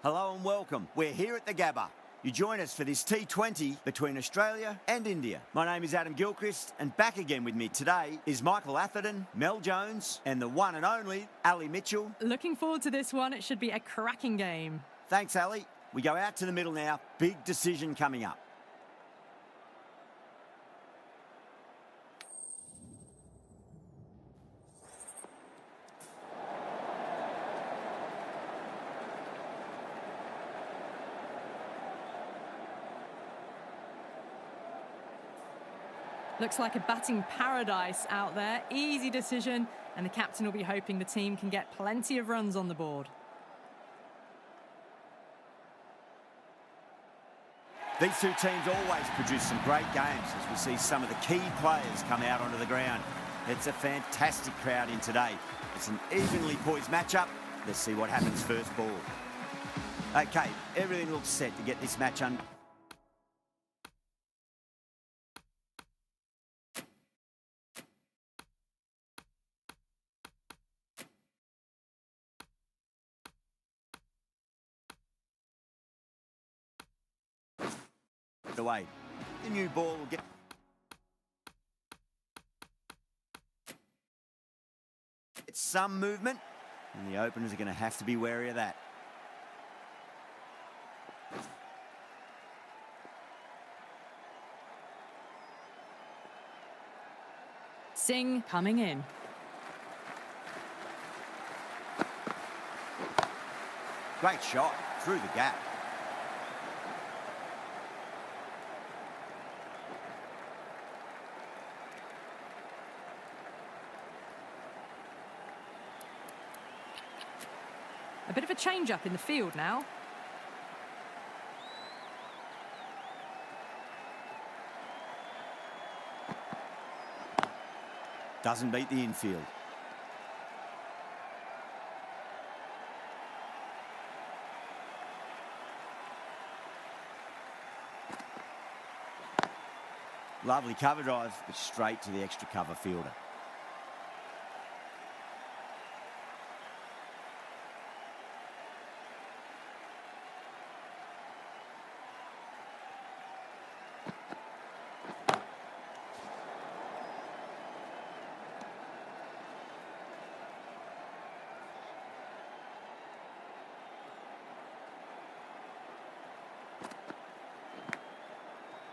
Hello and welcome. We're here at the Gabba. You join us for this T20 between Australia and India. My name is Adam Gilchrist, and back again with me today is Michael Atherton, Mel Jones, and the one and only Ali Mitchell. Looking forward to this one. It should be a cracking game. Thanks, Ali. We go out to the middle now. Big decision coming up. Looks like a batting paradise out there. Easy decision, and the captain will be hoping the team can get plenty of runs on the board. These two teams always produce some great games as we see some of the key players come out onto the ground. It's a fantastic crowd in today. It's an evenly poised matchup. Let's see what happens first ball. Okay, everything looks set to get this match under. Away. The new ball will get some movement, and the openers are going to have to be wary of that. Singh coming in. Great shot through the gap. A bit of a change-up in the field now. Doesn't beat the infield. Lovely cover drive, but straight to the extra cover fielder.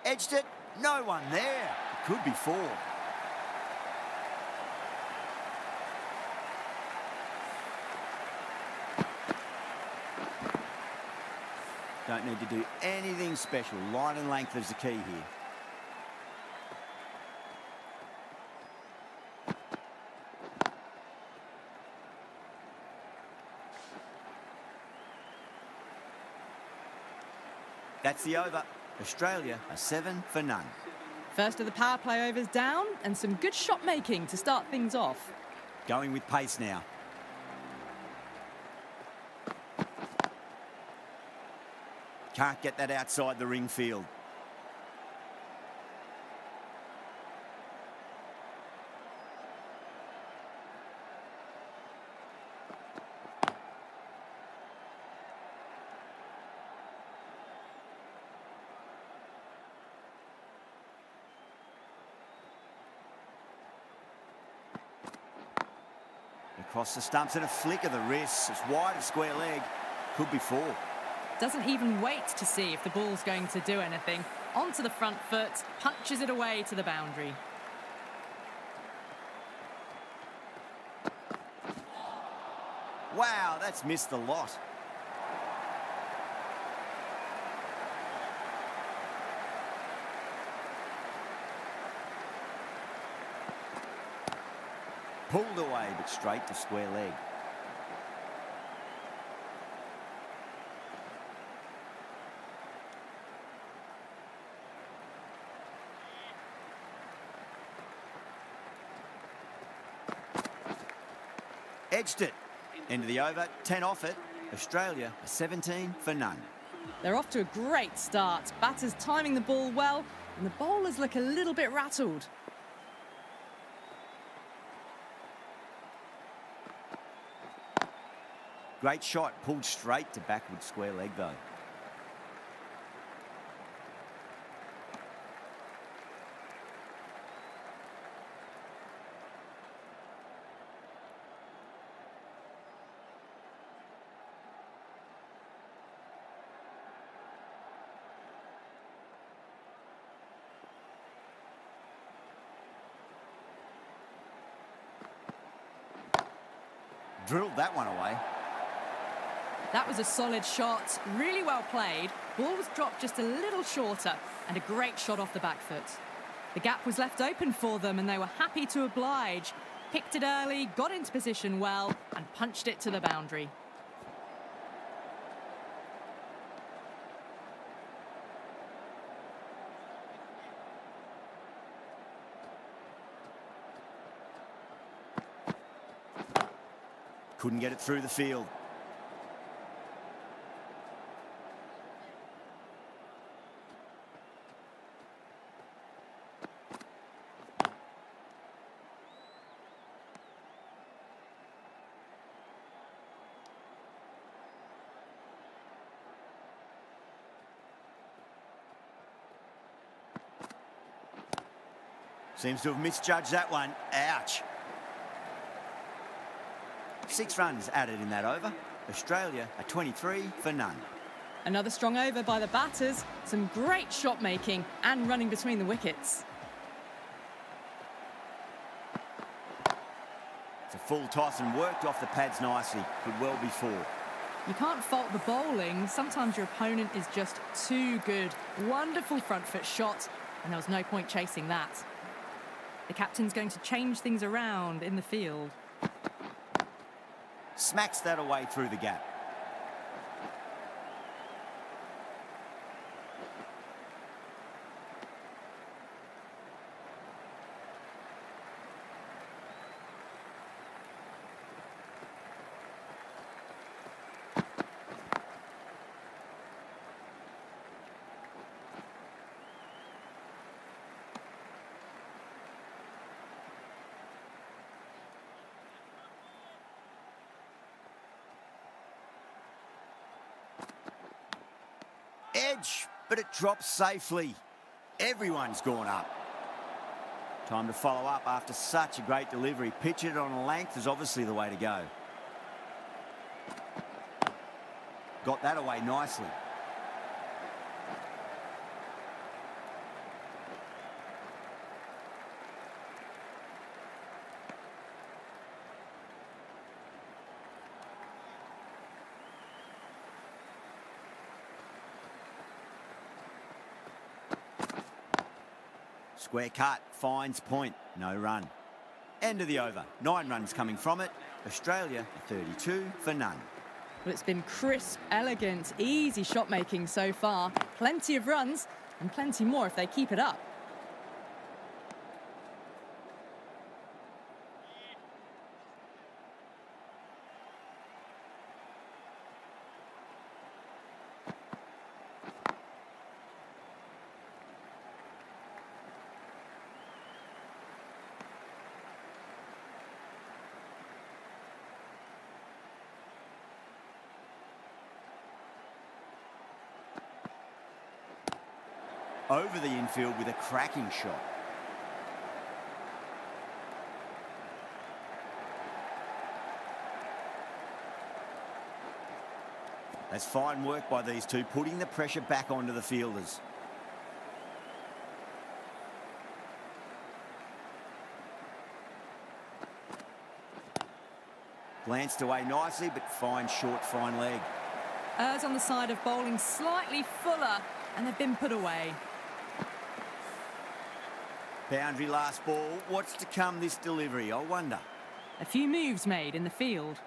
Edged it, no one there. It could be four. Don't need to do anything special. Line and length is the key here. That's the over. Australia are 7 for none. First of the power play overs down, and some good shot making to start things off. Going with pace now. Can't get that outside the ring field. Across the stumps and a flick of the wrist. It's wide of square leg. Could be four. Doesn't even wait to see if the ball's going to do anything. Onto the front foot, punches it away to the boundary. Wow, that's missed the lot. Pulled away, but straight to square leg. Edged it. End of the over, 10 off it. Australia are 17 for none. They're off to a great start. Batters timing the ball well, and the bowlers look a little bit rattled. Great shot, pulled straight to backward square leg though. Drilled that one away. That was a solid shot, really well played. Ball was dropped just a little shorter and a great shot off the back foot. The gap was left open for them and they were happy to oblige. Picked it early, got into position well and punched it to the boundary. Couldn't get it through the field. Seems to have misjudged that one. Ouch. 6 runs added in that over. Australia are 23 for none. Another strong over by the batters. Some great shot making and running between the wickets. It's a full toss and worked off the pads nicely. Could well be 4. You can't fault the bowling. Sometimes your opponent is just too good. Wonderful front foot shot, and there was no point chasing that. The captain's going to change things around in the field. Smacks that away through the gap. Edge, but it drops safely. Everyone's gone up. Time to follow up after such a great delivery. Pitch it on a length is obviously the way to go. Got that away nicely. Square cut, finds point, no run. End of the over, 9 runs coming from it. Australia 32 for none. Well, it's been crisp, elegant, easy shot making so far. Plenty of runs and plenty more if they keep it up. Over the infield with a cracking shot. That's fine work by these two, putting the pressure back onto the fielders. Glanced away nicely, but fine short, fine leg. Errs on the side of bowling slightly fuller, and they've been put away. Boundary last ball. What's to come this delivery, I wonder? A few moves made in the field.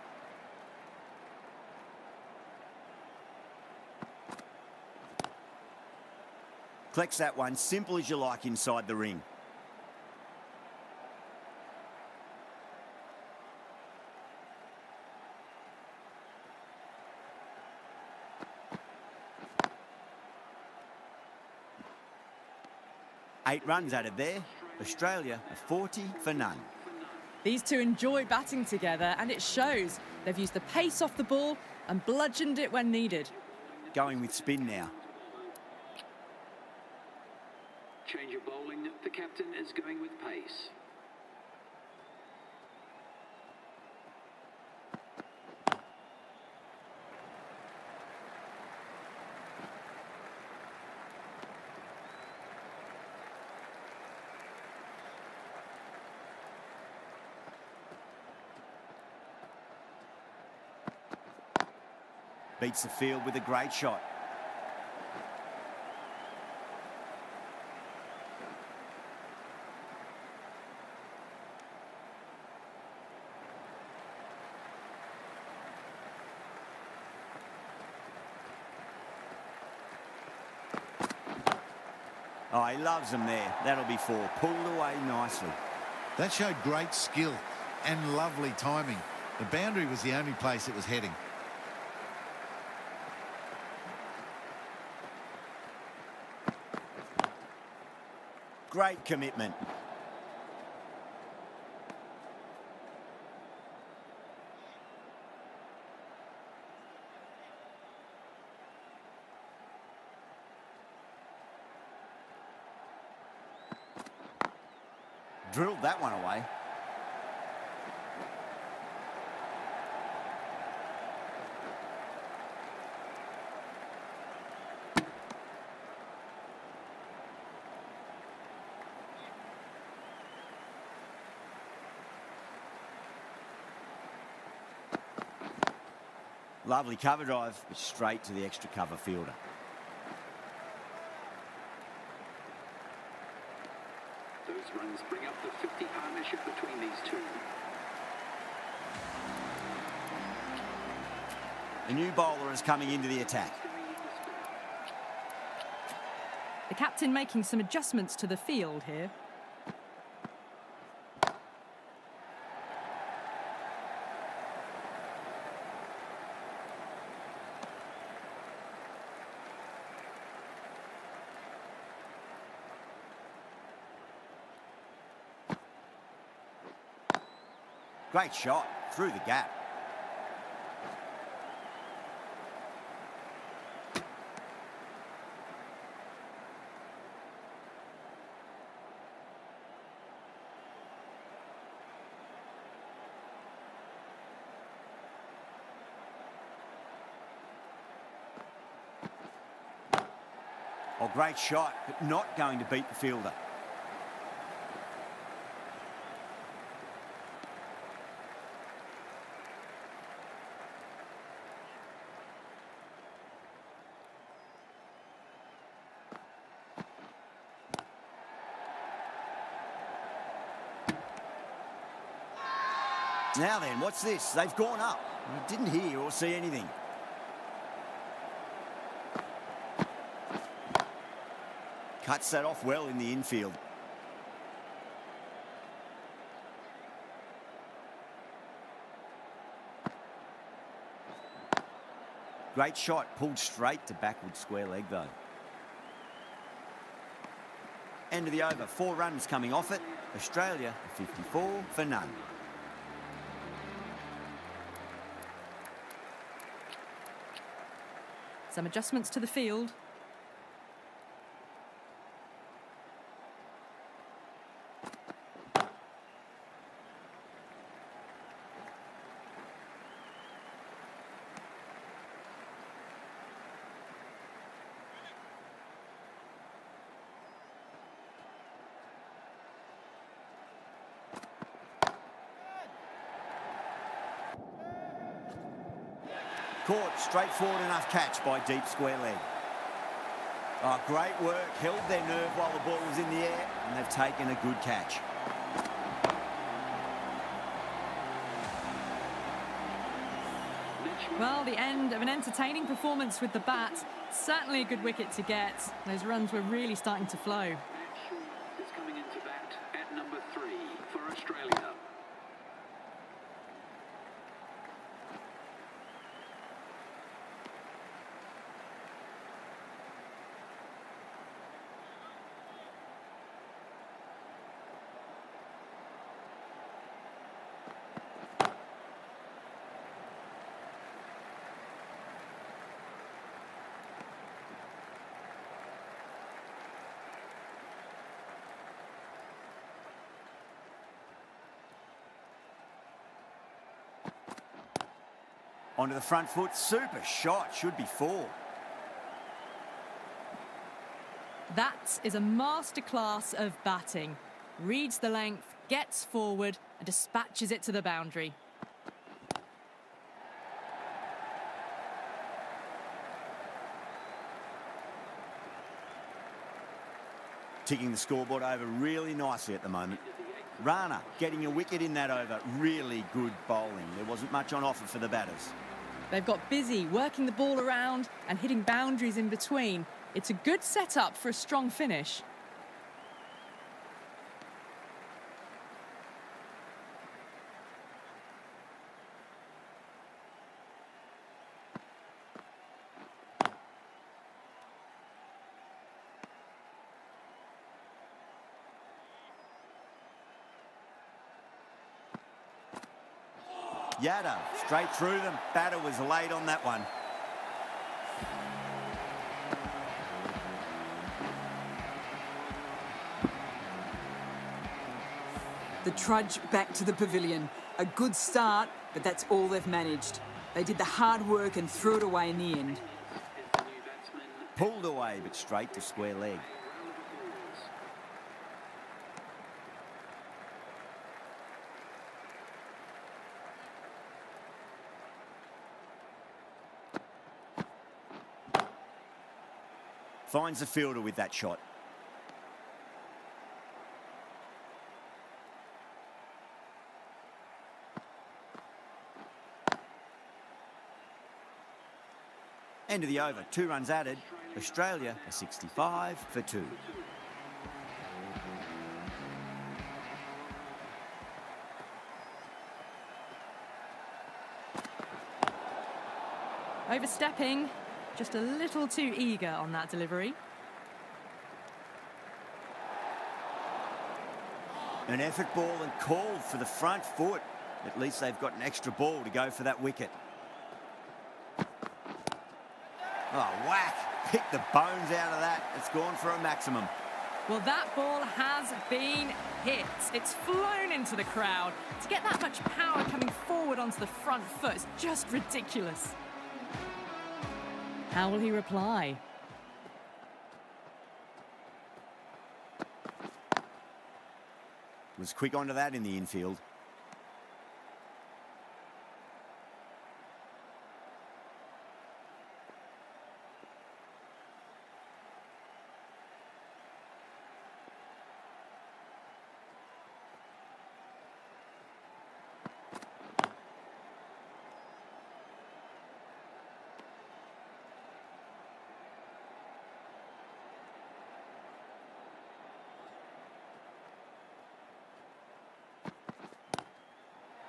Collects that one, simple as you like inside the ring. Eight runs added there. Australia are 40 for none. These two enjoy batting together, and it shows. They've used the pace off the ball and bludgeoned it when needed. Going with spin now. Change of bowling. The captain is going with pace. Beats the field with a great shot. Oh, he loves them there. That'll be 4. Pulled away nicely. That showed great skill and lovely timing. The boundary was the only place it was heading. Great commitment. Drilled that one away. Lovely cover drive, straight to the extra cover fielder. Those runs bring up the 50 partnership between these two. A new bowler is coming into the attack. The captain making some adjustments to the field here. Great shot through the gap. Oh, great shot, but not going to beat the fielder. Now then, what's this? They've gone up. I didn't hear or see anything. Cuts that off well in the infield. Great shot, pulled straight to backward square leg though. End of the over, 4 runs coming off it. Australia 54 for none. Some adjustments to the field. Caught, straightforward enough catch by deep square leg. Oh, great work, held their nerve while the ball was in the air, and they've taken a good catch. Well, the end of an entertaining performance with the bat. Certainly a good wicket to get. Those runs were really starting to flow. Is coming into bat at number 3 for Australia. Onto the front foot, super shot, should be 4. That is a masterclass of batting. Reads the length, gets forward and dispatches it to the boundary. Ticking the scoreboard over really nicely at the moment. Rana getting a wicket in that over. Really good bowling. There wasn't much on offer for the batters. They've got busy working the ball around and hitting boundaries in between. It's a good setup for a strong finish. Yada, straight through them. Batter was late on that one. The trudge back to the pavilion. A good start, but that's all they've managed. They did the hard work and threw it away in the end. Pulled away, but straight to square leg. Finds the fielder with that shot. End of the over, 2 runs added. Australia are 65 for 2. Overstepping, just a little too eager on that delivery. An effort ball and called for the front foot. At least they've got an extra ball to go for that wicket. Oh, whack. Pick the bones out of that. It's gone for a maximum. Well, that ball has been hit. It's flown into the crowd. To get that much power coming forward onto the front foot is just ridiculous. How will he reply? Was quick onto that in the infield.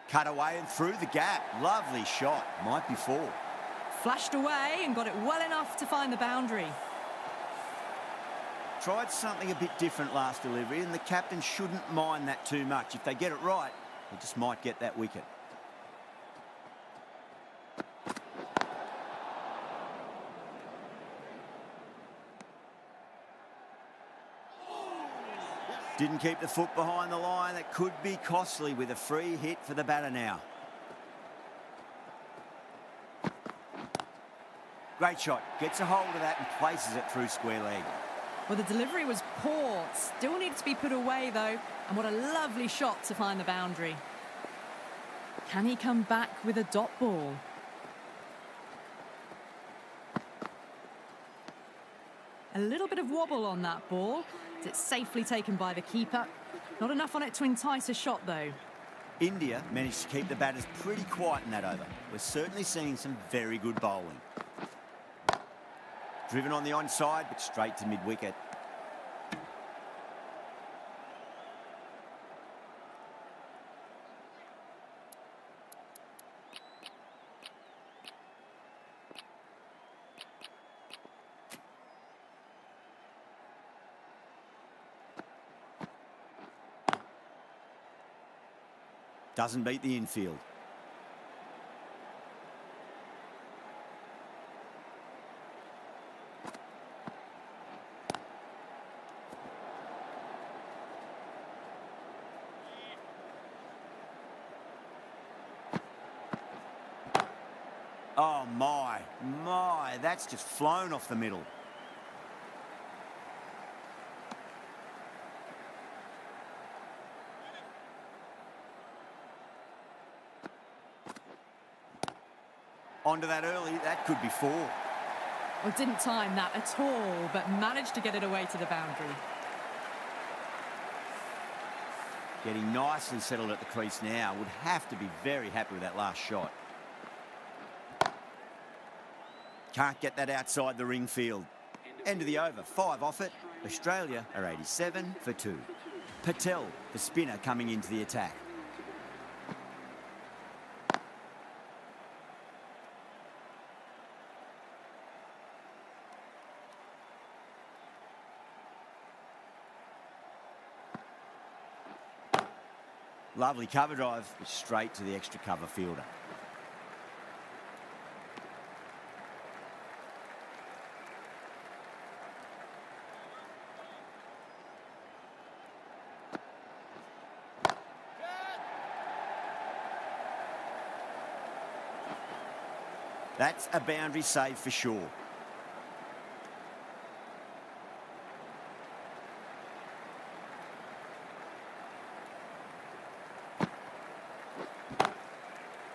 Cut away and through the gap. Lovely shot. Might be 4. Flashed away and got it well enough to find the boundary. Tried something a bit different last delivery, and the captain shouldn't mind that too much. If they get it right, they just might get that wicket. Didn't keep the foot behind the line. That could be costly with a free hit for the batter now. Great shot. Gets a hold of that and places it through square leg. Well, the delivery was poor. Still needs to be put away, though. And what a lovely shot to find the boundary. Can he come back with a dot ball? A little bit of wobble on that ball. It's safely taken by the keeper. Not enough on it to entice a shot, though. India managed to keep the batters pretty quiet in that over. We're certainly seeing some very good bowling. Driven on the onside, but straight to mid-wicket. Doesn't beat the infield. Oh, my, that's just flown off the middle. Onto that early, that could be 4. Well, didn't time that at all, but managed to get it away to the boundary. Getting nicely settled at the crease now. Would have to be very happy with that last shot. Can't get that outside the ring field. End of the over, 5 off it. Australia are 87 for 2. Patel, the spinner, coming into the attack. Lovely cover drive, straight to the extra cover fielder. That's a boundary save for sure.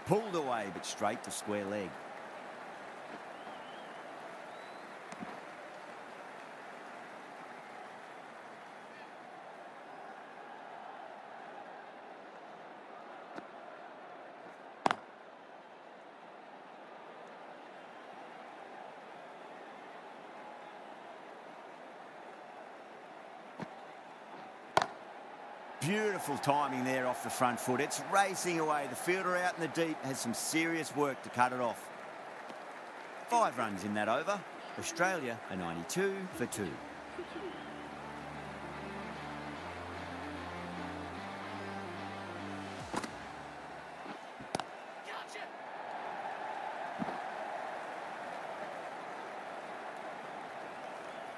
Pulled away, but straight to square leg. Beautiful timing there off the front foot. It's racing away. The fielder out in the deep has some serious work to cut it off. 5 runs in that over. Australia are 92 for 2.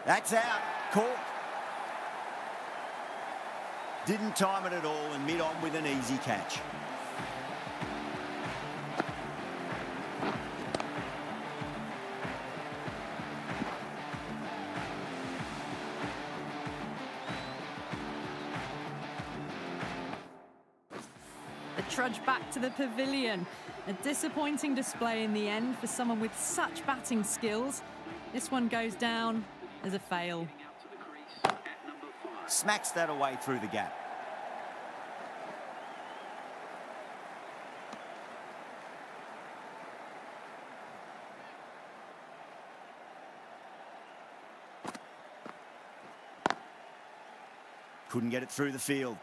That's out. Caught. Didn't time it at all and mid-on with an easy catch. The trudge back to the pavilion. A disappointing display in the end for someone with such batting skills. This one goes down as a fail. Smacks that away through the gap. Couldn't get it through the field.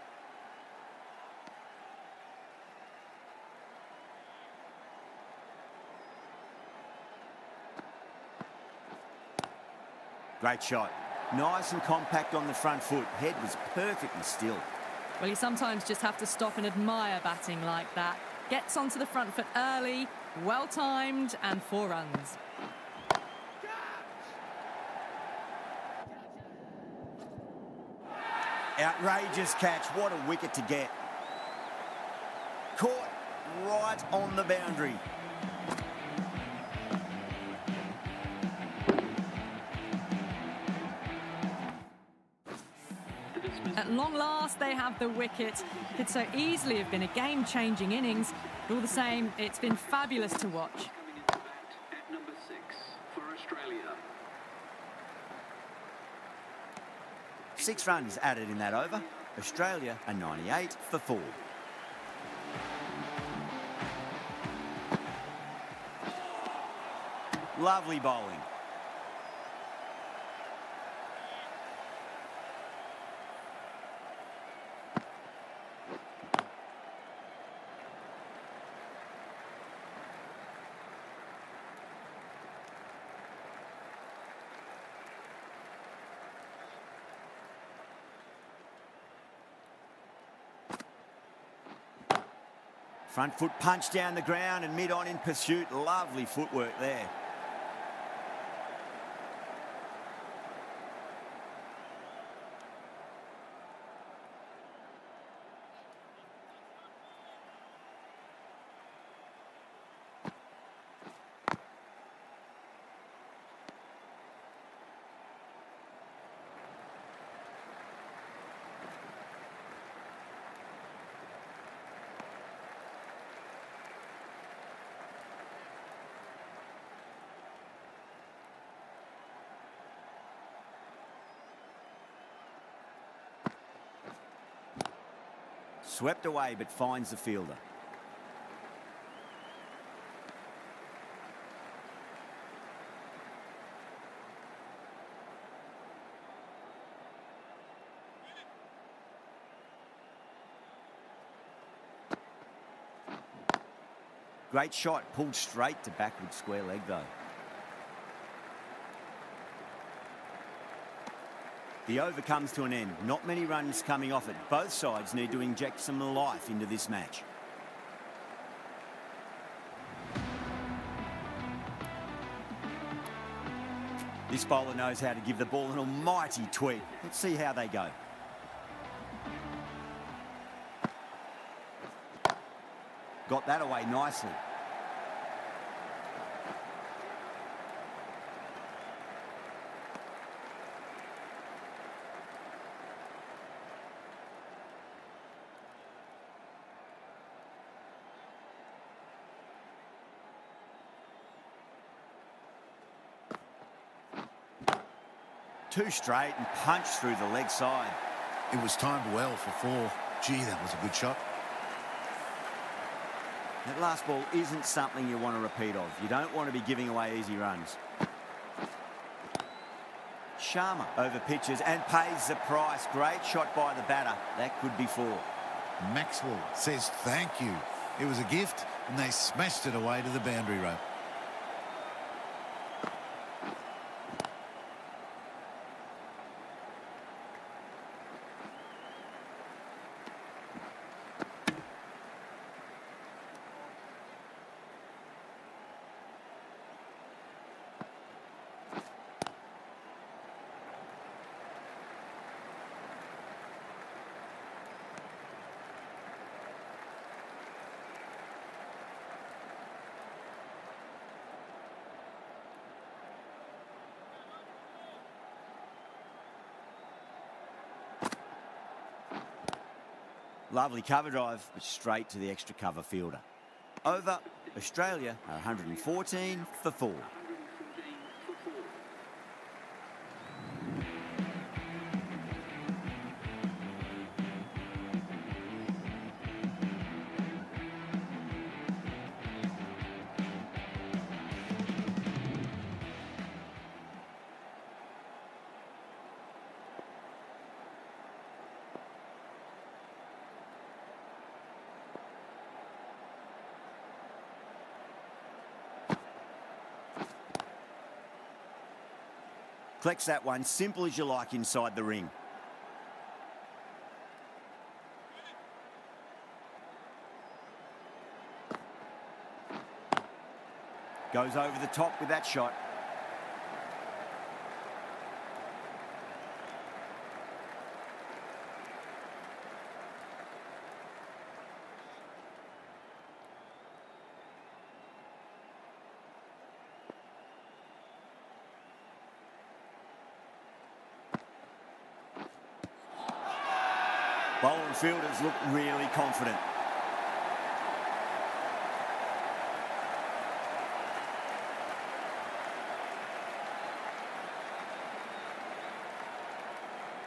Great shot. Nice and compact on the front foot. Head was perfectly still. Well, you sometimes just have to stop and admire batting like that. Gets onto the front foot early, well-timed, and 4 runs. Outrageous catch. What a wicket to get. Caught right on the boundary. At long last, they have the wicket. Could so easily have been a game-changing innings, but all the same, it's been fabulous to watch. Coming into bat at number 6 for Australia. 6 runs added in that over. Australia are 98 for 4. Lovely bowling. Front foot punch down the ground and mid-on in pursuit. Lovely footwork there. Swept away, but finds the fielder. Great shot, pulled straight to backward square leg though. The over comes to an end. Not many runs coming off it. Both sides need to inject some life into this match. This bowler knows how to give the ball an almighty tweak. Let's see how they go. Got that away nicely. Two straight and punched through the leg side. It was timed well for 4. Gee, that was a good shot. That last ball isn't something you want to repeat of. You don't want to be giving away easy runs. Sharma over pitches and pays the price. Great shot by the batter. That could be 4. Maxwell says thank you. It was a gift, and they smashed it away to the boundary rope. Lovely cover drive, but straight to the extra cover fielder. Over, Australia are 114 for 4. 114 for 4. Collects that one, simple as you like inside the ring. Goes over the top with that shot. Bowler and fielders look really confident.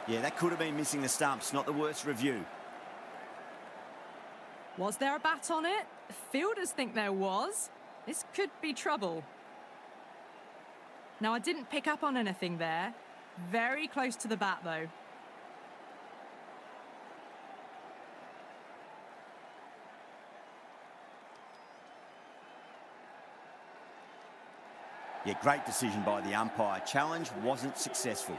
Yeah, that could have been missing the stumps. Not the worst review. Was there a bat on it? Fielders think there was. This could be trouble. Now, I didn't pick up on anything there. Very close to the bat, though. Yeah, great decision by the umpire. Challenge wasn't successful.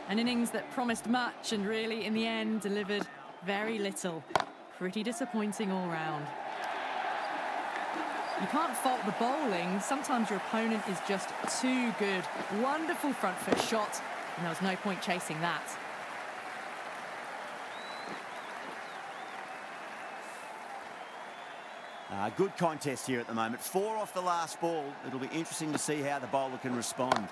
An innings that promised much and really, in the end, delivered very little. Pretty disappointing all round. You can't fault the bowling. Sometimes your opponent is just too good. Wonderful front foot shot, and there was no point chasing that. Good contest here at the moment. 4 off the last ball. It'll be interesting to see how the bowler can respond.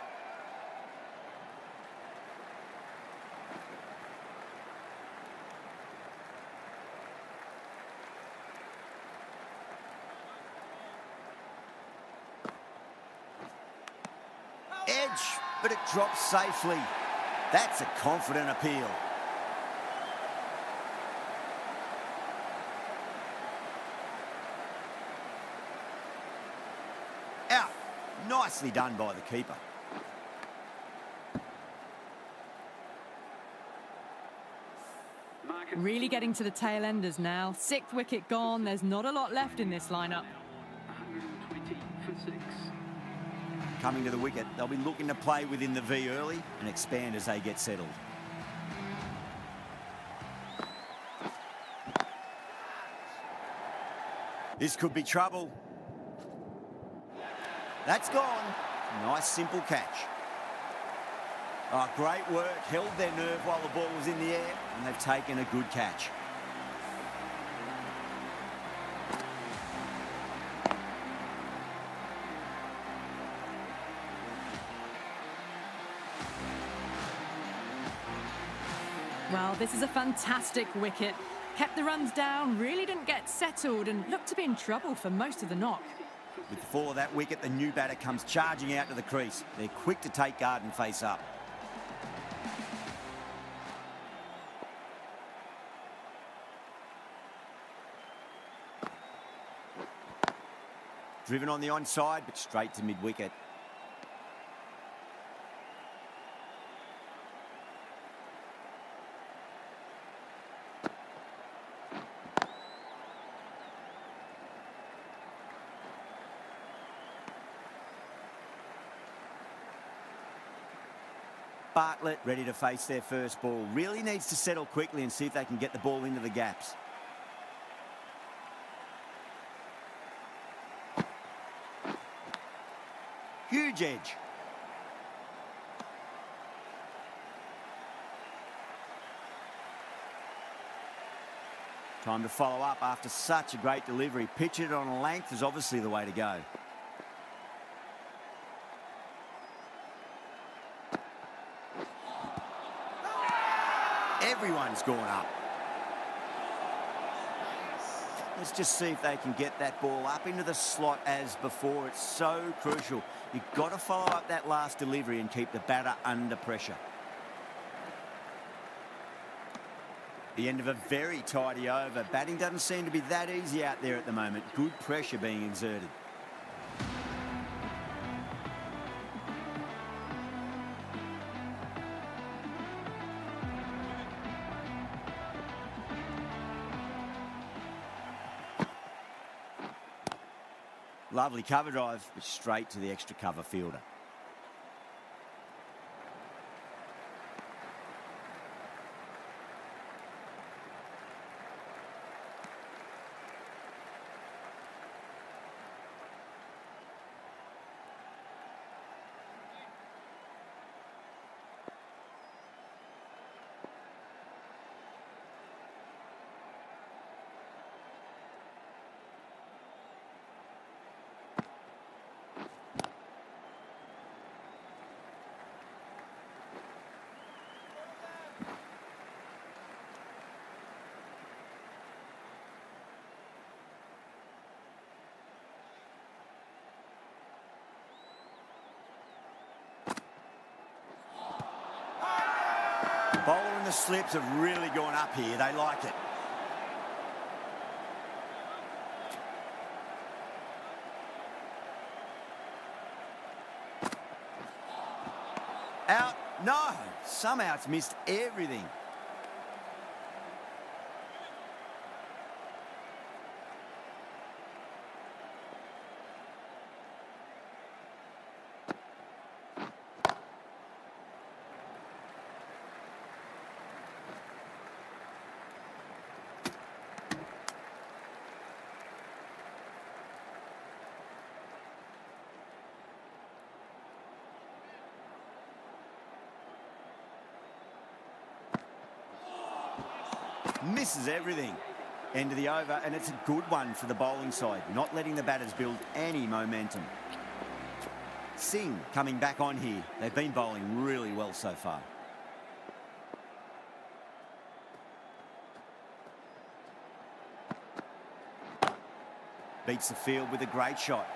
Edge, but it drops safely. That's a confident appeal. Nicely done by the keeper. Really getting to the tail enders now. 6th wicket gone. There's not a lot left in this lineup. 120 for 6. Coming to the wicket, they'll be looking to play within the V early and expand as they get settled. This could be trouble. That's gone. Nice simple catch. Oh, great work. Held their nerve while the ball was in the air, and they've taken a good catch. Well, this is a fantastic wicket. Kept the runs down, really didn't get settled, and looked to be in trouble for most of the knock. With the fall of that wicket, the new batter comes charging out to the crease. They're quick to take guard and face up. Driven on the onside, but straight to mid-wicket. Bartlett ready to face their first ball. Really needs to settle quickly and see if they can get the ball into the gaps. Huge edge. Time to follow up after such a great delivery. Pitch it on a length is obviously the way to go. Everyone's gone up. Let's just see if they can get that ball up into the slot as before. It's so crucial. You've got to follow up that last delivery and keep the batter under pressure. The end of a very tidy over. Batting doesn't seem to be that easy out there at the moment. Good pressure being exerted. Lovely cover drive, but straight to the extra cover fielder. Bowler and the slips have really gone up here. They like it. Out. No. Somehow it's missed everything. Misses everything. End of the over, and it's a good one for the bowling side, not letting the batters build any momentum. Singh coming back on here. They've been bowling really well so far. Beats the field with a great shot.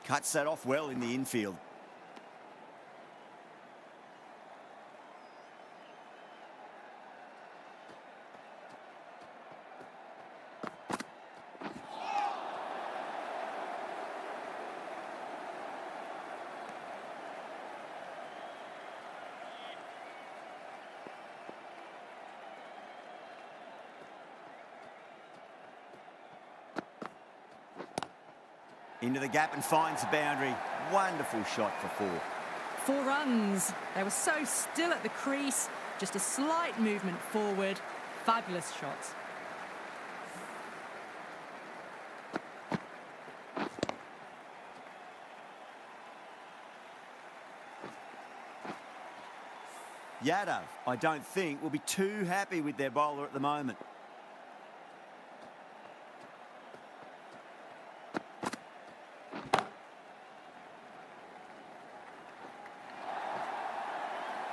Cuts that off well in the infield. Into the gap and finds the boundary. Wonderful shot for 4. 4 runs. They were so still at the crease. Just a slight movement forward. Fabulous shot. Yadav, I don't think, will be too happy with their bowler at the moment.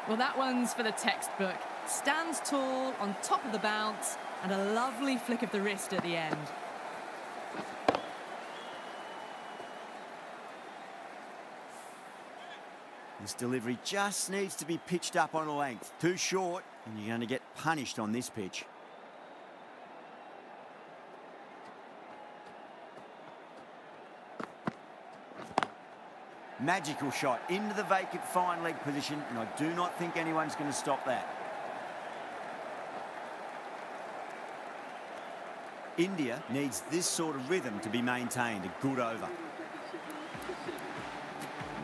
Well, that one's for the textbook. Stands tall, on top of the bounce, and a lovely flick of the wrist at the end. This delivery just needs to be pitched up on a length. Too short, and you're going to get punished on this pitch. Magical shot into the vacant fine leg position, and I do not think anyone's going to stop that. India needs this sort of rhythm to be maintained. A good over.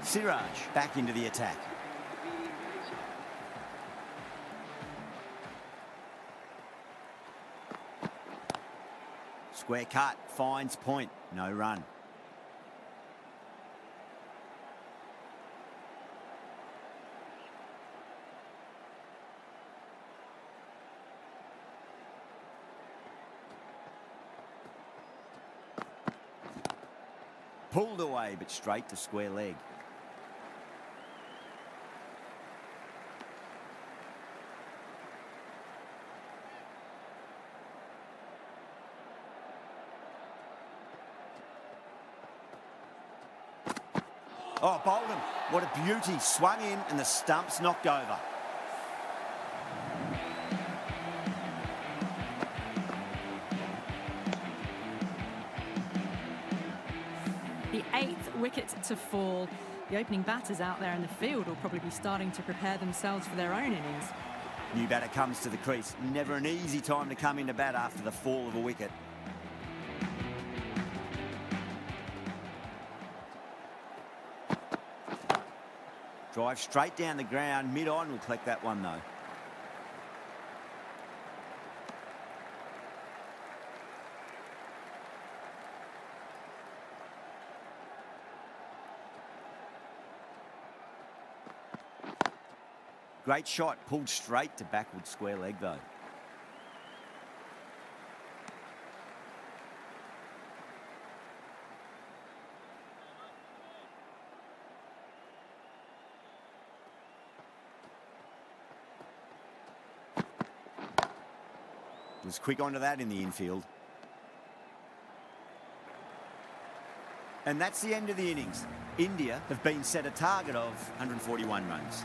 Siraj back into the attack. Square cut, finds point, no run. Pulled away, but straight to square leg. Oh, bowled him. What a beauty. Swung in and the stump's knocked over. The 8th wicket to fall. The opening batters out there in the field will probably be starting to prepare themselves for their own innings. New batter comes to the crease. Never an easy time to come into bat after the fall of a wicket. Drive straight down the ground, mid-on, will collect that one though. Great shot, pulled straight to backward square leg though. Was quick onto that in the infield. And that's the end of the innings. India have been set a target of 141 runs.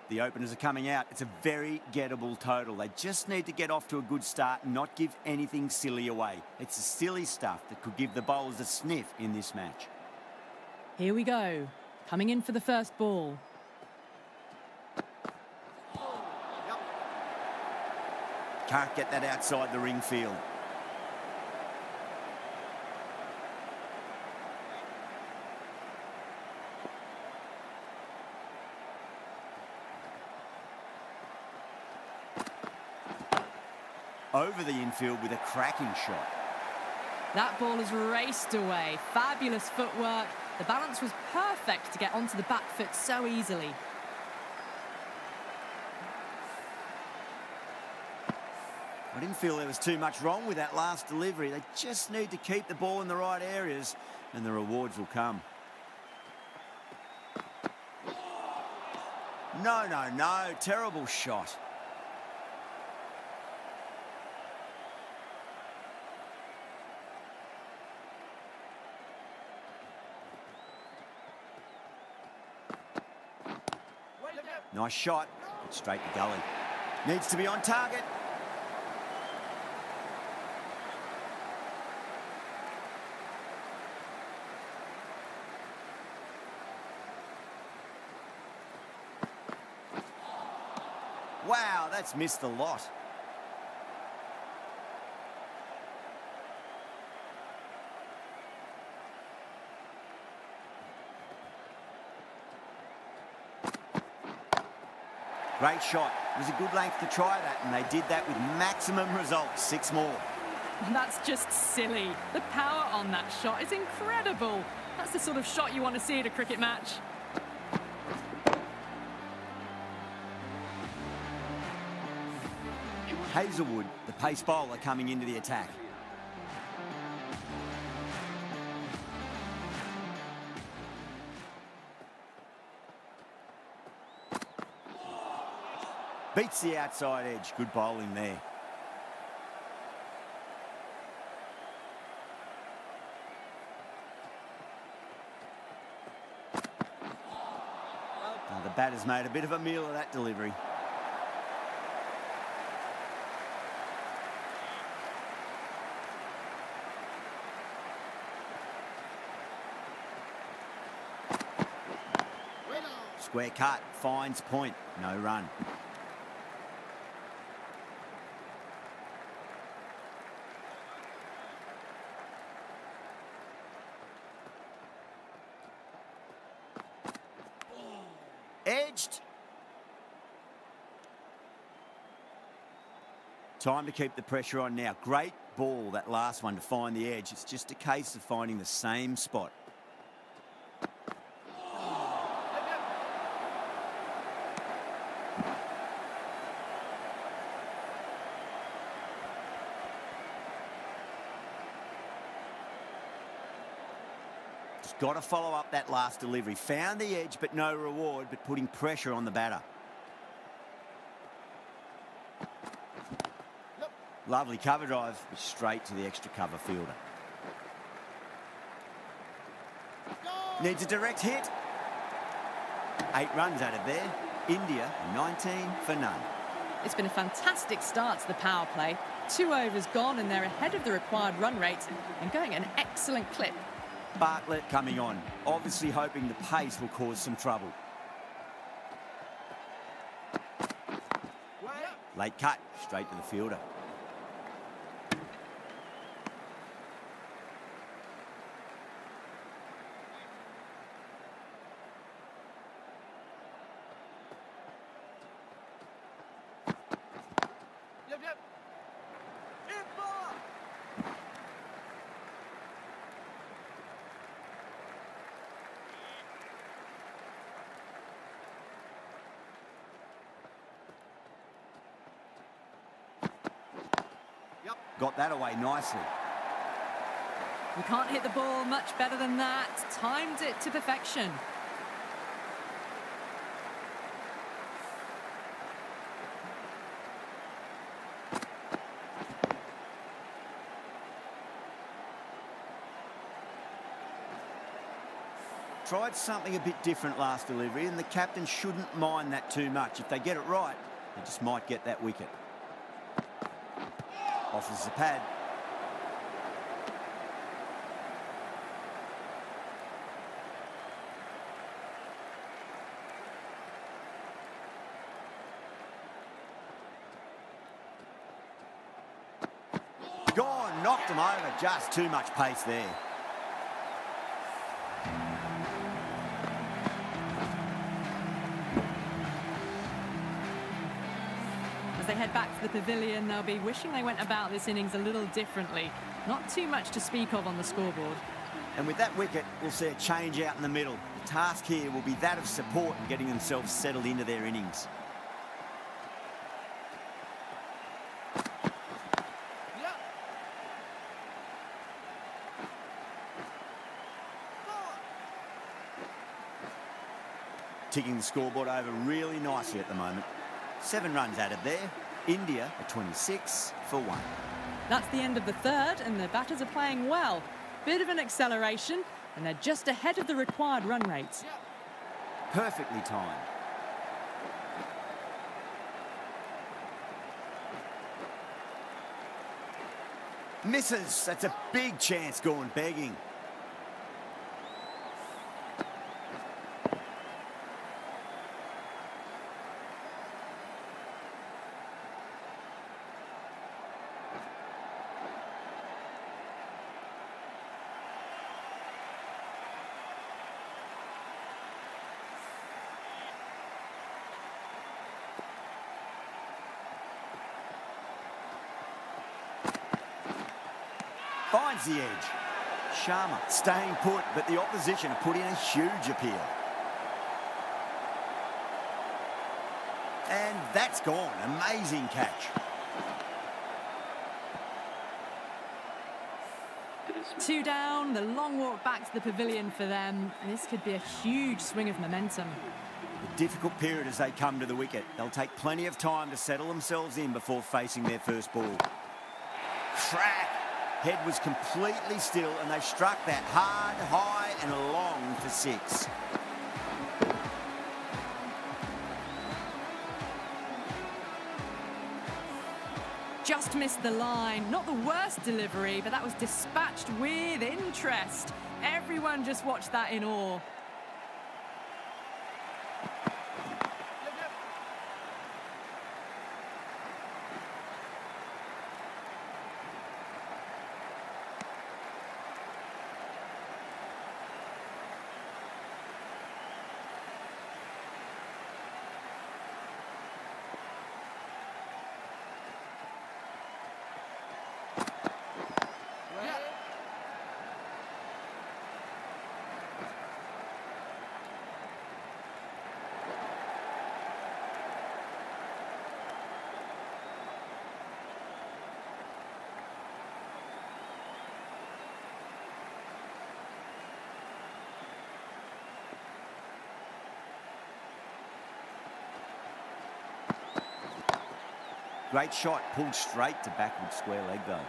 The openers are coming out. It's a very gettable total. They just need to get off to a good start and not give anything silly away. It's the silly stuff that could give the bowlers a sniff in this match. Here we go. Coming in for the first ball. Can't get that outside the ring field. Over the infield with a cracking shot. That ball has raced away. Fabulous footwork. The balance was perfect to get onto the back foot so easily. I didn't feel there was too much wrong with that last delivery. They just need to keep the ball in the right areas and the rewards will come. No, no, no. Terrible shot. Nice shot. Straight to gully. Needs to be on target. Wow, that's missed the lot. Great shot. It was a good length to try that, and they did that with maximum results. 6 more. That's just silly. The power on that shot is incredible. That's the sort of shot you want to see at a cricket match. Hazelwood, the pace bowler, coming into the attack. Beats the outside edge. Good bowling there. Now the batter's made a bit of a meal of that delivery. Square cut, finds point, no run. Edged. Time to keep the pressure on now. Great ball, that last one, to find the edge. It's just a case of finding the same spot. Got to follow up that last delivery. Found the edge, but no reward, but putting pressure on the batter. Lovely cover drive, straight to the extra cover fielder. Needs a direct hit. 8 runs out of there. India, 19 for none. It's been a fantastic start to the power play. 2 overs gone and they're ahead of the required run rate and going at an excellent clip. Bartlett coming on, obviously hoping the pace will cause some trouble. Late cut, straight to the fielder. Got that away nicely. You can't hit the ball much better than that. Timed it to perfection. Tried something a bit different last delivery, and the captain shouldn't mind that too much. If they get it right, they just might get that wicket. Offers the pad. Gone, knocked him over, just too much pace there. As they head back to the pavilion, they'll be wishing they went about this innings a little differently. Not too much to speak of on the scoreboard. And with that wicket, we'll see a change out in the middle. The task here will be that of support and getting themselves settled into their innings. Ticking the scoreboard over really nicely at the moment. 7 runs added there. India are 26 for 1. That's the end of the third, and the batters are playing well. Bit of an acceleration, and they're just ahead of the required run rates. Perfectly timed. Misses. That's a big chance gone begging. Finds the edge. Sharma staying put, but the opposition have put in a huge appeal. And that's gone. Amazing catch. Two down, the long walk back to the pavilion for them. And this could be a huge swing of momentum. A difficult period as they come to the wicket. They'll take plenty of time to settle themselves in before facing their first ball. Crack! Head was completely still, and they struck that hard, high and long for 6. Just missed the line. Not the worst delivery, but that was dispatched with interest. Everyone just watched that in awe. Great shot, pulled straight to backward square leg though.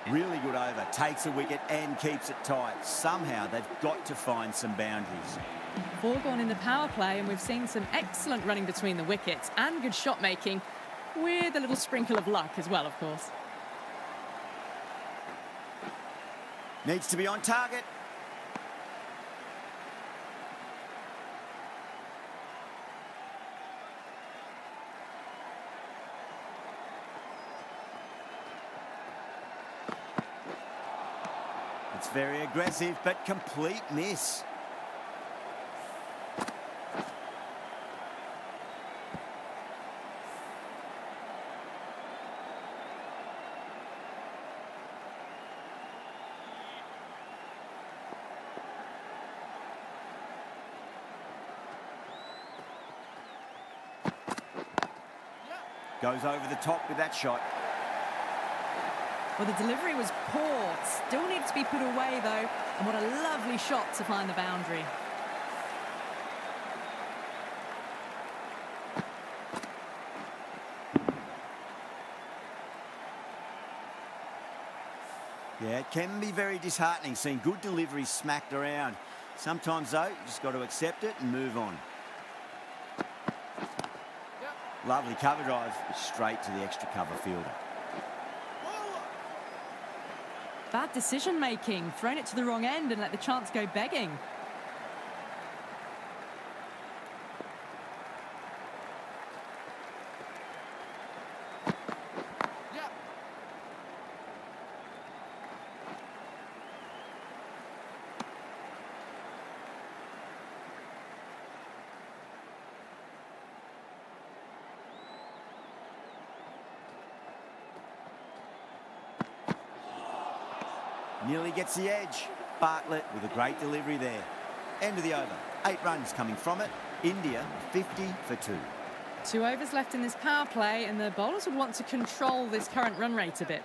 Really good over, takes a wicket and keeps it tight. Somehow they've got to find some boundaries. 4 gone in the power play, and we've seen some excellent running between the wickets and good shot making, with a little sprinkle of luck as well, of course. Needs to be on target. It's very aggressive, but complete miss. Goes over the top with that shot. Well, the delivery was poor. Still needs to be put away, though. And what a lovely shot to find the boundary. Yeah, it can be very disheartening seeing good deliveries smacked around. Sometimes, though, you just got to accept it and move on. Lovely cover drive, straight to the extra cover fielder. Bad decision making, thrown it to the wrong end and let the chance go begging. Nearly gets the edge. Bartlett with a great delivery there. End of the over. 8 runs coming from it. India 50 for 2. 2 overs left in this power play, and the bowlers would want to control this current run rate a bit.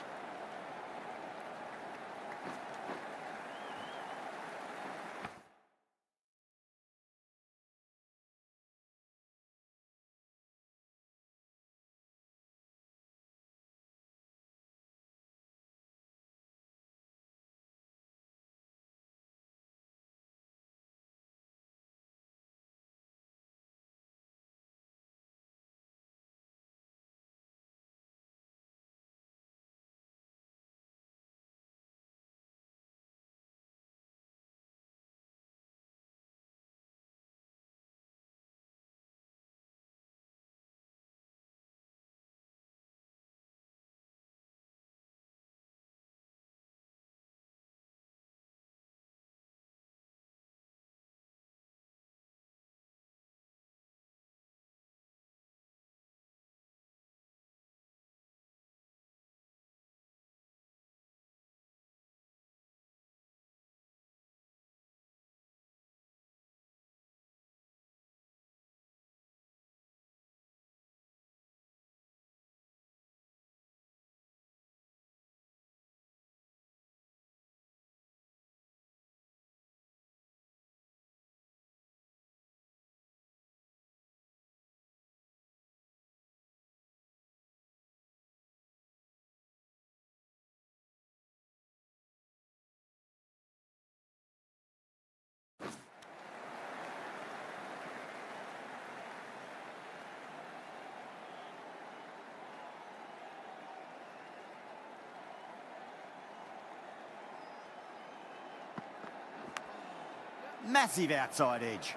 Massive outside edge.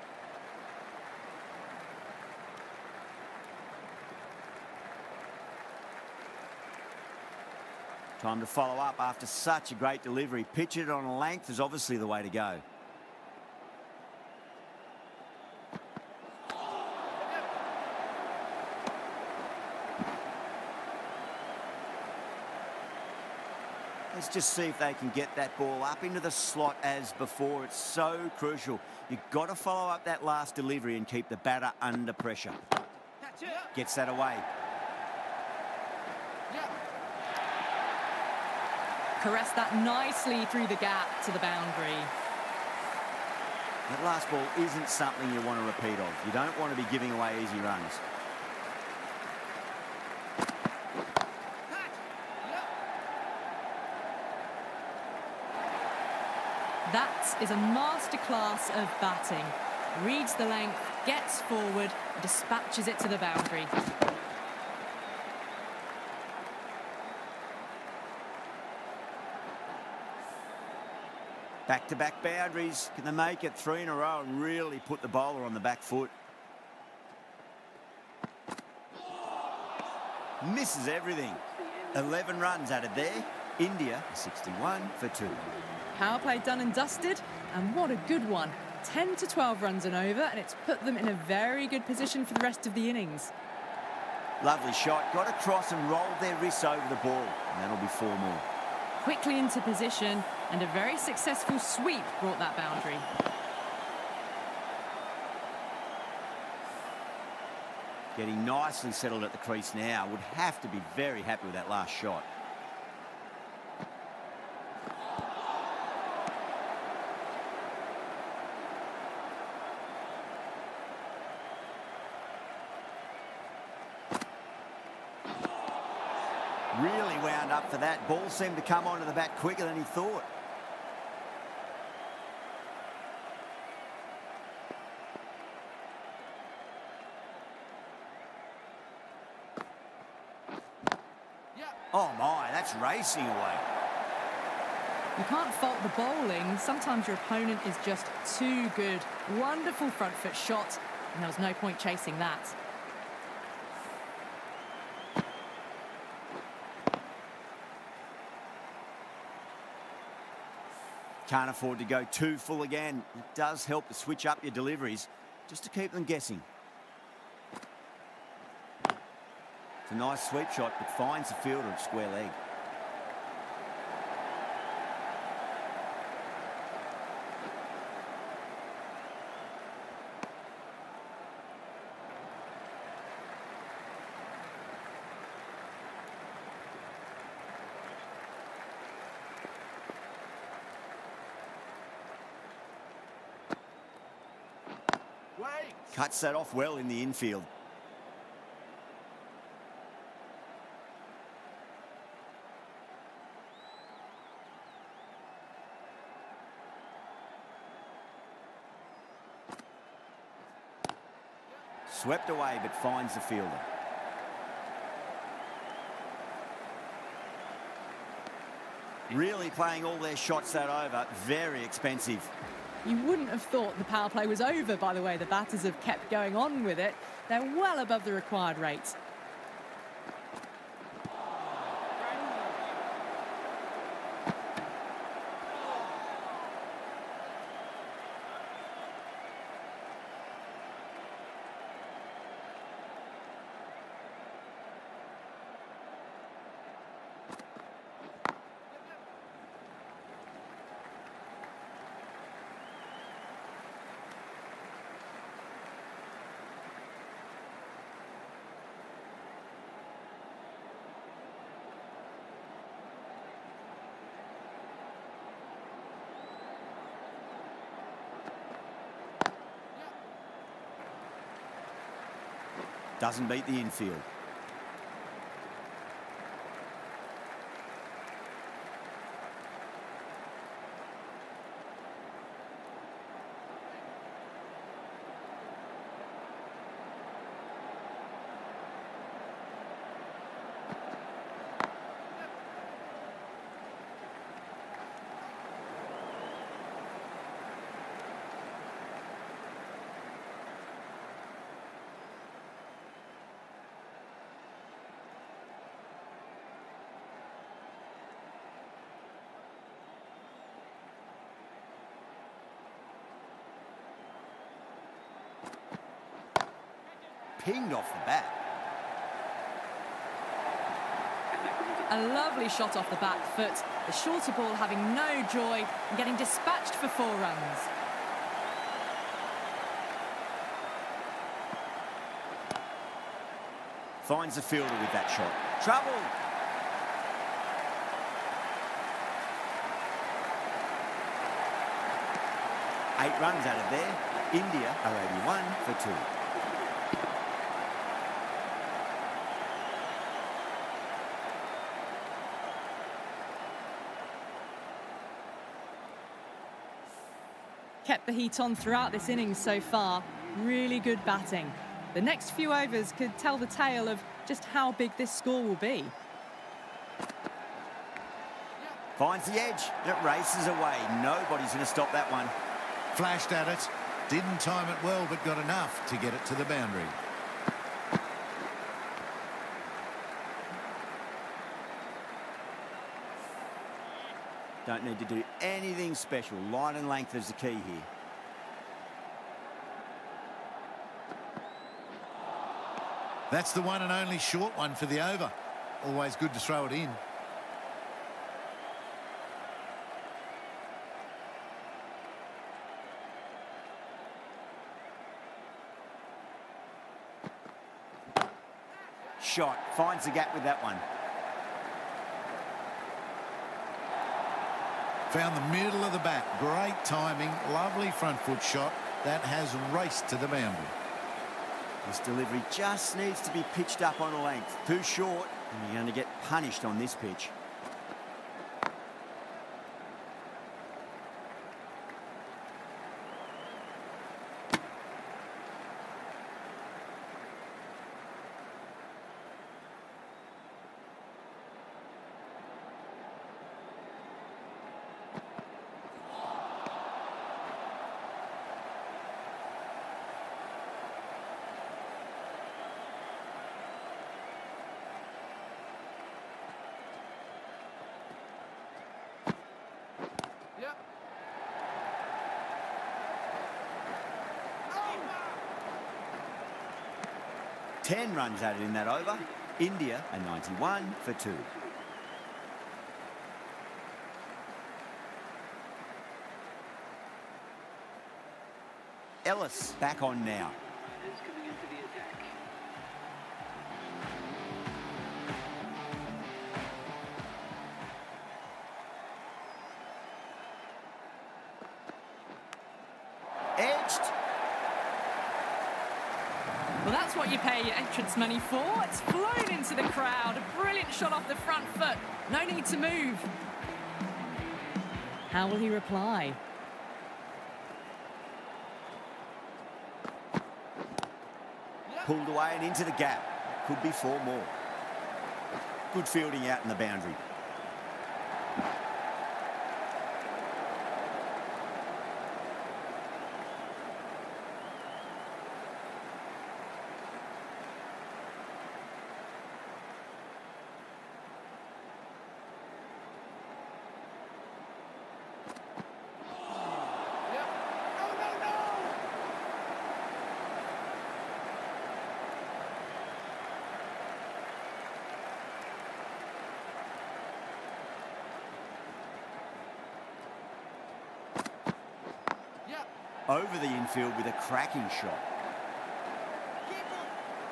Time to follow up after such a great delivery. Pitch it on a length is obviously the way to go. Let's just see if they can get that ball up into the slot as before. It's so crucial. You've got to follow up that last delivery and keep the batter under pressure. Gets that away. Caressed that nicely through the gap to the boundary. That last ball isn't something you want to repeat of. You don't want to be giving away easy runs. That is a masterclass of batting. Reads the length, gets forward, and dispatches it to the boundary. Back-to-back boundaries. Can they make it 3 in a row and really put the bowler on the back foot? Misses everything. 11 runs added there. India 61 for 2. Power play done and dusted, and what a good one. 10 to 12 runs and over, and it's put them in a very good position for the rest of the innings. Lovely shot. Got across and rolled their wrists over the ball. And that'll be 4 more. Quickly into position, and a very successful sweep brought that boundary. Getting nicely settled at the crease now. Would have to be very happy with that last shot. Really wound up for that. Ball seemed to come onto the bat quicker than he thought. Oh my, that's racing away. You can't fault the bowling. Sometimes your opponent is just too good. Wonderful front foot shot, and there was no point chasing that. Can't afford to go too full again. It does help to switch up your deliveries, just to keep them guessing. It's a nice sweep shot, but finds the fielder at square leg. Cuts that off well in the infield. Swept away, but finds the fielder. Really playing all their shots that over. Very expensive. You wouldn't have thought the power play was over by the way the batters have kept going on with it. They're well above the required rate. Doesn't beat the infield. Pinged off the bat. A lovely shot off the back foot. The shorter ball having no joy and getting dispatched for 4 runs. Finds the fielder with that shot. Trouble. Eight runs out of there. India are 81 for 2. Kept the heat on throughout this innings so far. Really good batting. The next few overs could tell the tale of just how big this score will be. Finds the edge. It races away. Nobody's going to stop that one. Flashed at it. Didn't time it well, but got enough to get it to the boundary. Don't need to do anything special. Line and length is the key here. That's the one and only short one for the over. Always good to throw it in. Shot. Finds the gap with that one. Found the middle of the bat. Great timing. Lovely front foot shot. That has raced to the boundary. This delivery just needs to be pitched up on a length. Too short. And you're going to get punished on this pitch. Yep. 10 runs added in that over. India a 91 for 2. Ellis back on now. Is coming into the attack. Edged. Well, that's what you pay your entrance money for. It's flown into the crowd. A brilliant shot off the front foot. No need to move. How will he reply? Pulled away and into the gap. Could be 4 more. Good fielding out in the boundary. Over the infield with a cracking shot.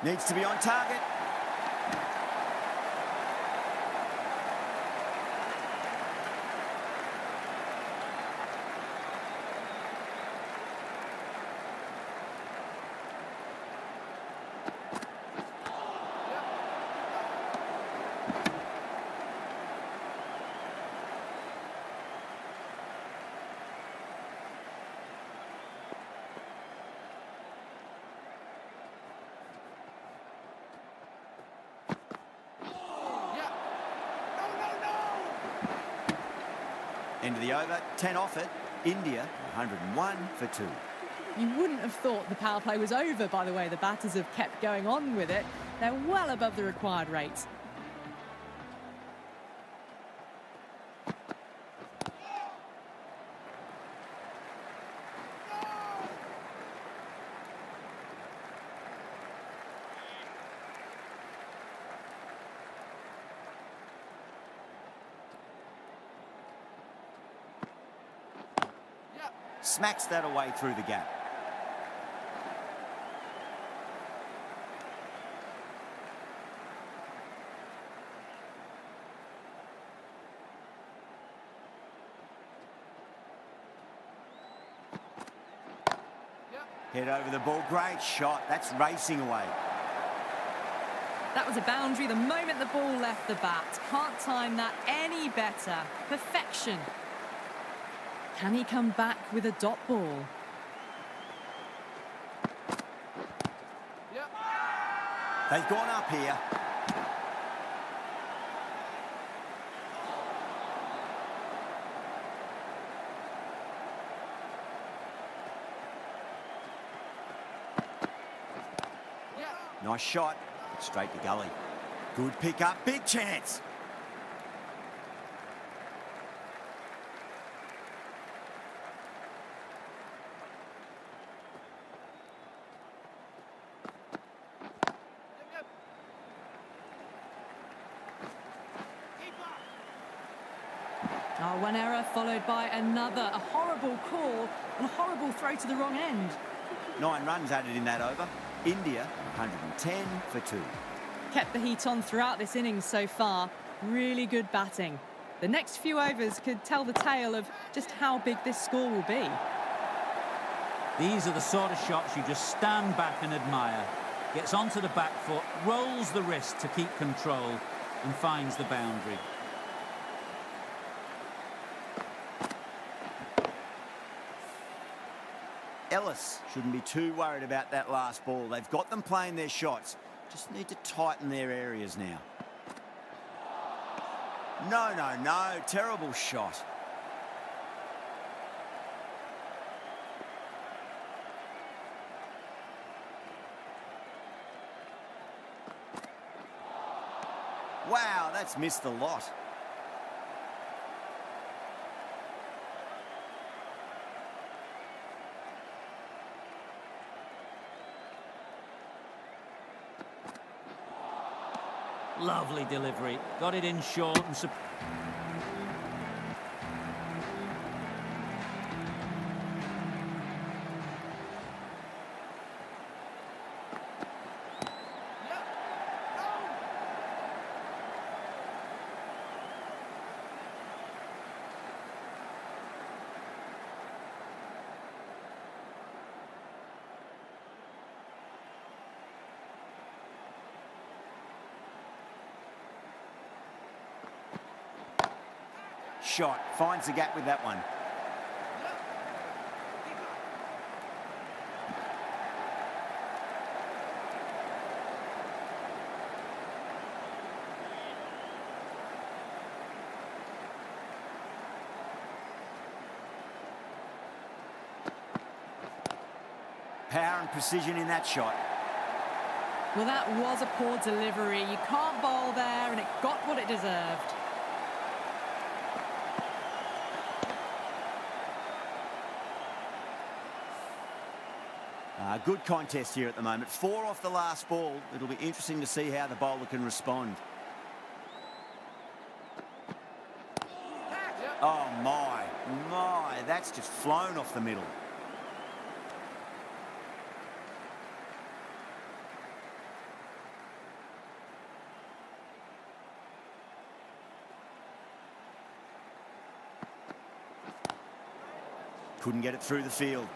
Needs to be on target. End of the over, 10 off it. India, 101 for 2. You wouldn't have thought the power play was over by the way the batters have kept going on with it. They're well above the required rate. Smacks that away through the gap. Head over the ball, great shot. That's racing away. That was a boundary the moment the ball left the bat. Can't time that any better. Perfection. Can he come back with a dot ball? They've gone up here. Nice shot, straight to gully. Good pick up, big chance. Oh, one error followed by another. A horrible call and a horrible throw to the wrong end. 9 runs added in that over. India, 110 for 2. Kept the heat on throughout this innings so far. Really good batting. The next few overs could tell the tale of just how big this score will be. These are the sort of shots you just stand back and admire. Gets onto the back foot, rolls the wrist to keep control. and finds the boundary. Ellis shouldn't be too worried about that last ball. They've got them playing their shots. Just need to tighten their areas now. No, no, no. Terrible shot. Wow, that's missed the lot. Lovely delivery. Got it in short and... Shot, finds the gap with that one. Power and precision in that shot. Well, that was a poor delivery. You can't bowl there, and it got what it deserved. Good contest here at the moment. 4 off the last ball. It'll be interesting to see how the bowler can respond. Oh, my. That's just flown off the middle. Couldn't get it through the field.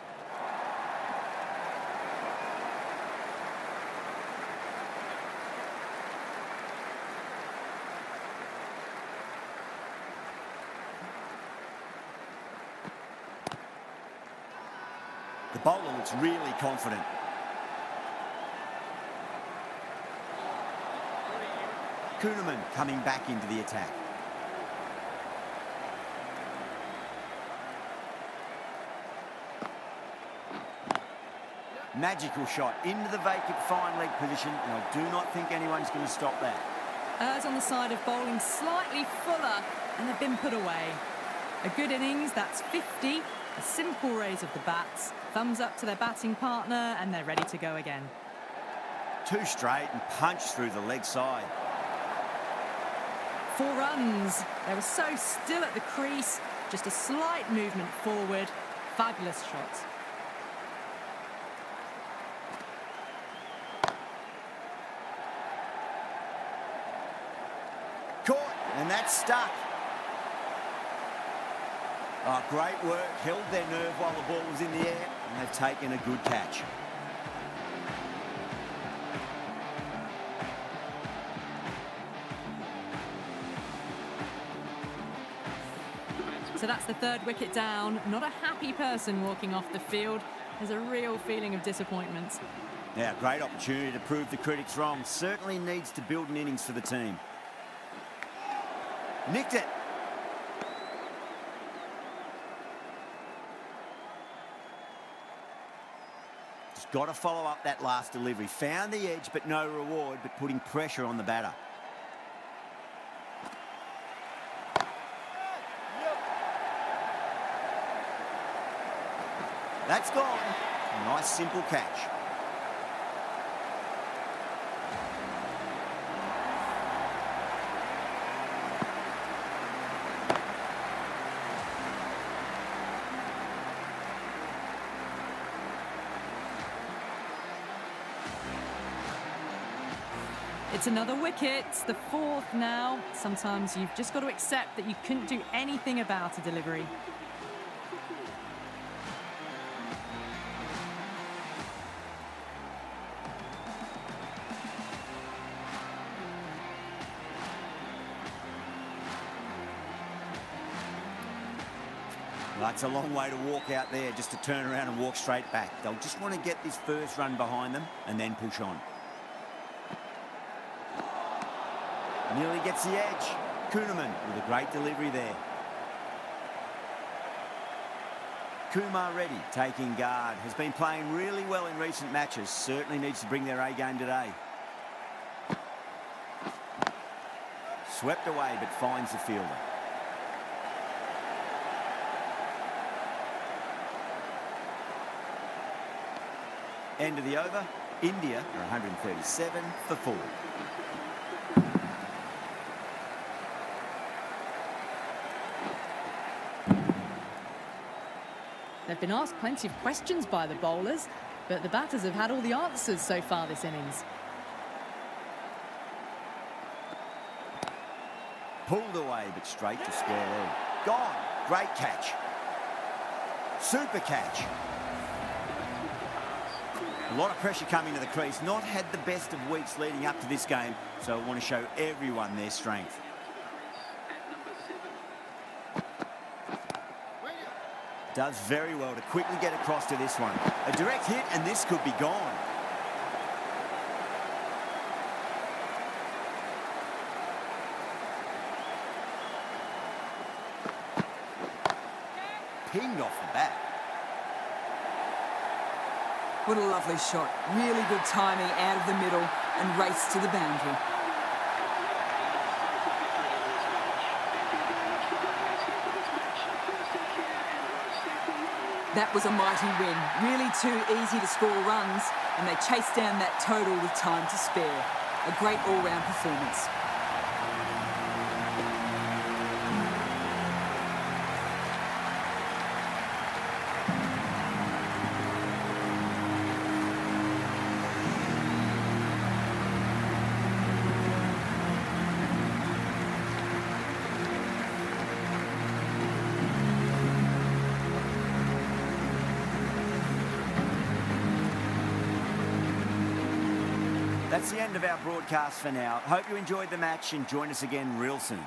The bowler looks really confident. Kuhneman coming back into the attack. Magical shot into the vacant fine leg position, and I do not think anyone's going to stop that. Errs on the side of bowling slightly fuller, and they've been put away. A good innings, that's 50. A simple raise of the bats. Thumbs up to their batting partner, and they're ready to go again. 2 straight and punch through the leg side. 4 runs. They were so still at the crease. Just a slight movement forward. Fabulous shot. Caught, and that's stuck. Oh, great work. Held their nerve while the ball was in the air, and they've taken a good catch. So that's the 3rd wicket down. Not a happy person walking off the field. There's a real feeling of disappointment. Now, great opportunity to prove the critics wrong. Certainly needs to build an innings for the team. Nicked it. Just got to follow up that last delivery. Found the edge, but no reward, but putting pressure on the batter. That's gone. Nice, simple catch. It's another wicket, the 4th now. Sometimes you've just got to accept that you couldn't do anything about a delivery. Well, that's a long way to walk out there, just to turn around and walk straight back. They'll just want to get this first run behind them and then push on. Nearly gets the edge. Kuhneman with a great delivery there. Kumar Reddy taking guard. Has been playing really well in recent matches. Certainly needs to bring their A game today. Swept away but finds the fielder. End of the over. India are 137 for 4. They've been asked plenty of questions by the bowlers, but the batters have had all the answers so far this innings. Pulled away, but straight to square leg. Gone. Great catch. Super catch. A lot of pressure coming to the crease. Not had the best of weeks leading up to this game, so I want to show everyone their strength. Does very well to quickly get across to this one. A direct hit, and this could be gone. Pinged off the bat. What a lovely shot. Really good timing out of the middle and race to the boundary. That was a mighty win. Really too easy to score runs, and they chased down that total with time to spare. A great all-round performance. That's the end of our broadcast for now. Hope you enjoyed the match and join us again real soon.